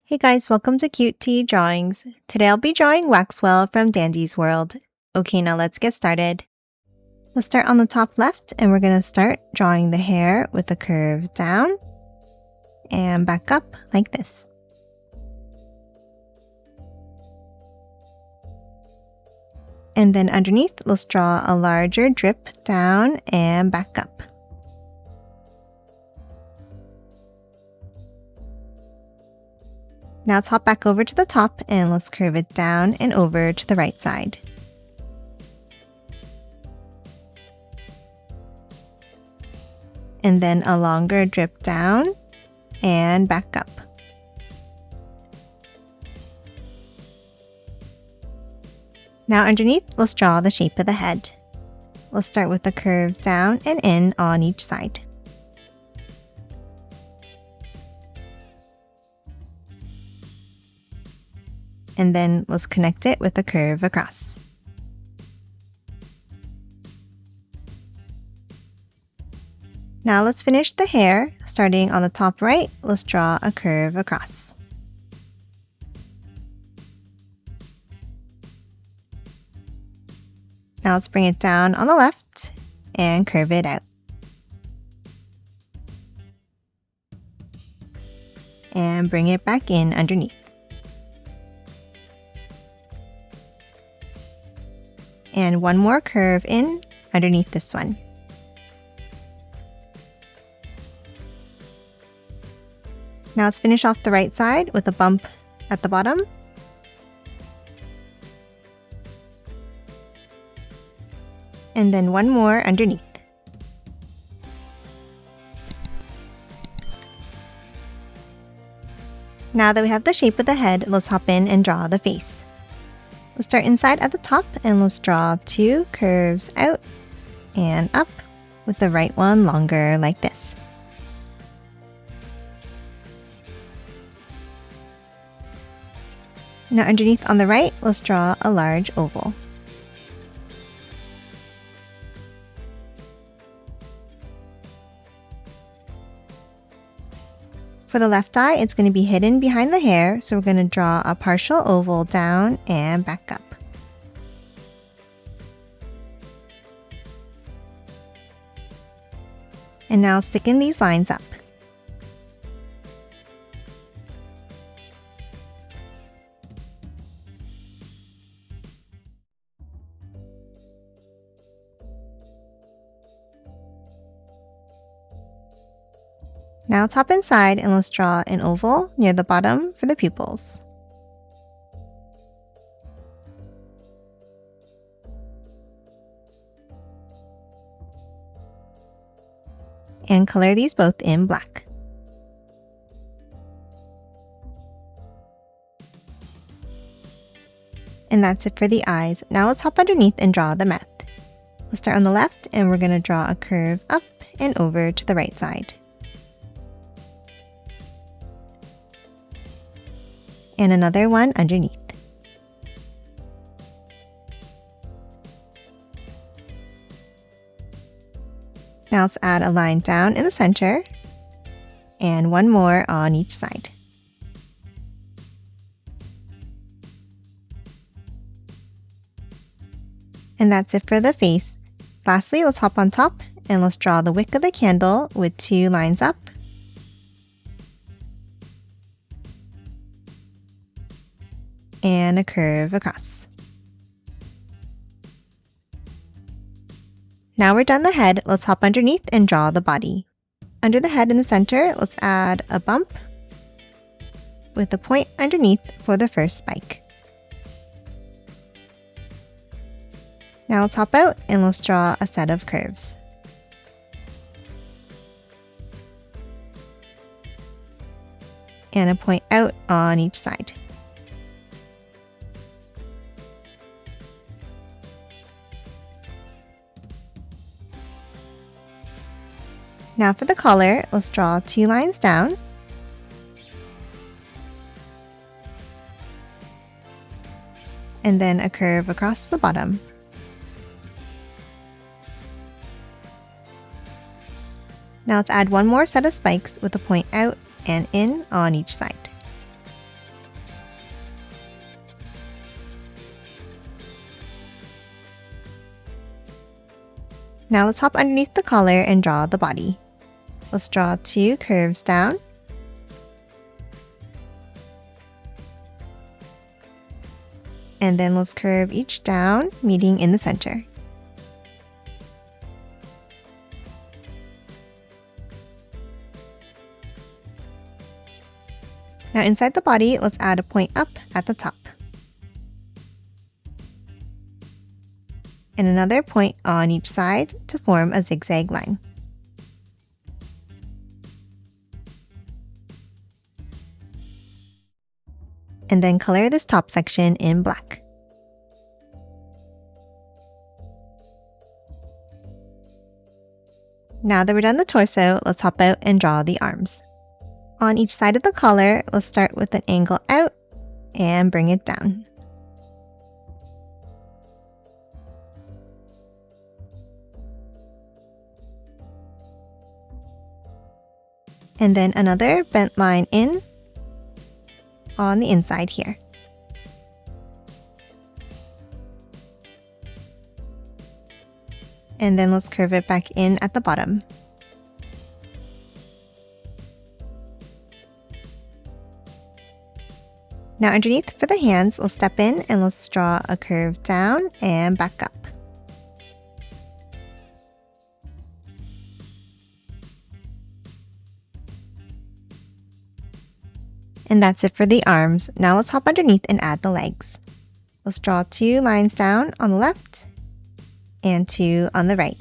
Hey guys, welcome to Cute Tea Drawings. Today I'll be drawing Waxwell from Dandy's World. Okay, now let's get started. Let's start on the top left and we're going to start drawing the hair with a curve down and back up like this. And then underneath, let's draw a larger drip down and back up. Now let's hop back over to the top and let's curve it down and over to the right side. And then a longer drip down and back up. Now underneath, let's draw the shape of the head. Let's start with a curve down and in on each side. And then let's connect it with a curve across. Now let's finish the hair. Starting on the top right, let's draw a curve across. Now let's bring it down on the left and curve it out. And bring it back in underneath. And one more curve in underneath this one. Now let's finish off the right side with a bump at the bottom. And then one more underneath. Now that we have the shape of the head, let's hop in and draw the face. Let's start inside at the top and let's draw two curves out and up with the right one longer like this. Now underneath on the right, let's draw a large oval. For the left eye, it's going to be hidden behind the hair, so we're going to draw a partial oval down and back up. And now thicken these lines up. Now let's hop inside and let's draw an oval near the bottom for the pupils. And color these both in black. And that's it for the eyes. Now let's hop underneath and draw the mouth. Let's start on the left and we're going to draw a curve up and over to the right side. And another one underneath. Now let's add a line down in the center and one more on each side. And that's it for the face. Lastly, let's hop on top and let's draw the wick of the candle with two lines up and a curve across. Now we're done the head, let's hop underneath and draw the body. Under the head in the center, let's add a bump with a point underneath for the first spike. Now let's hop out and let's draw a set of curves. And a point out on each side. Now for the collar, let's draw two lines down. And then a curve across the bottom. Now let's add one more set of spikes with a point out and in on each side. Now let's hop underneath the collar and draw the body. Let's draw 2 curves down. And then let's curve each down, meeting in the center. Now inside the body, let's add a point up at the top. And another point on each side to form a zigzag line. And then color this top section in black. Now that we're done the torso, let's hop out and draw the arms. On each side of the collar, let's start with an angle out and bring it down. And then another bent line in on the inside here. And then let's curve it back in at the bottom. Now underneath for the hands, let's step in and let's draw a curve down and back up. And that's it for the arms. Now let's hop underneath and add the legs. Let's draw 2 lines down on the left and 2 on the right.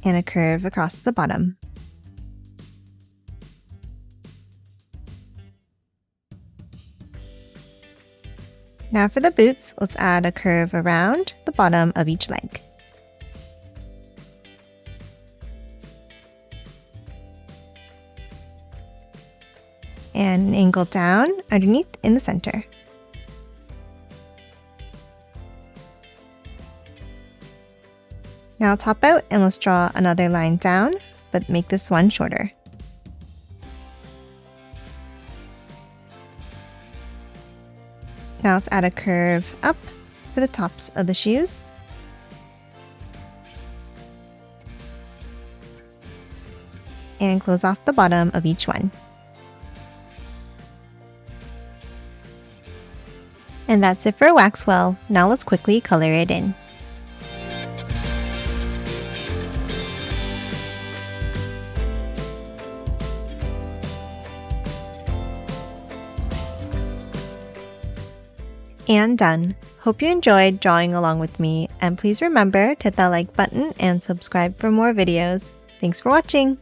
And a curve across the bottom. Now for the boots, let's add a curve around the bottom of each leg. And an angle down underneath in the center. Now top out and let's draw another line down, but make this one shorter. Now let's add a curve up for the tops of the shoes. And close off the bottom of each one. And that's it for Waxwell. Now let's quickly color it in. And done. Hope you enjoyed drawing along with me, and please remember to hit that like button and subscribe for more videos. Thanks for watching!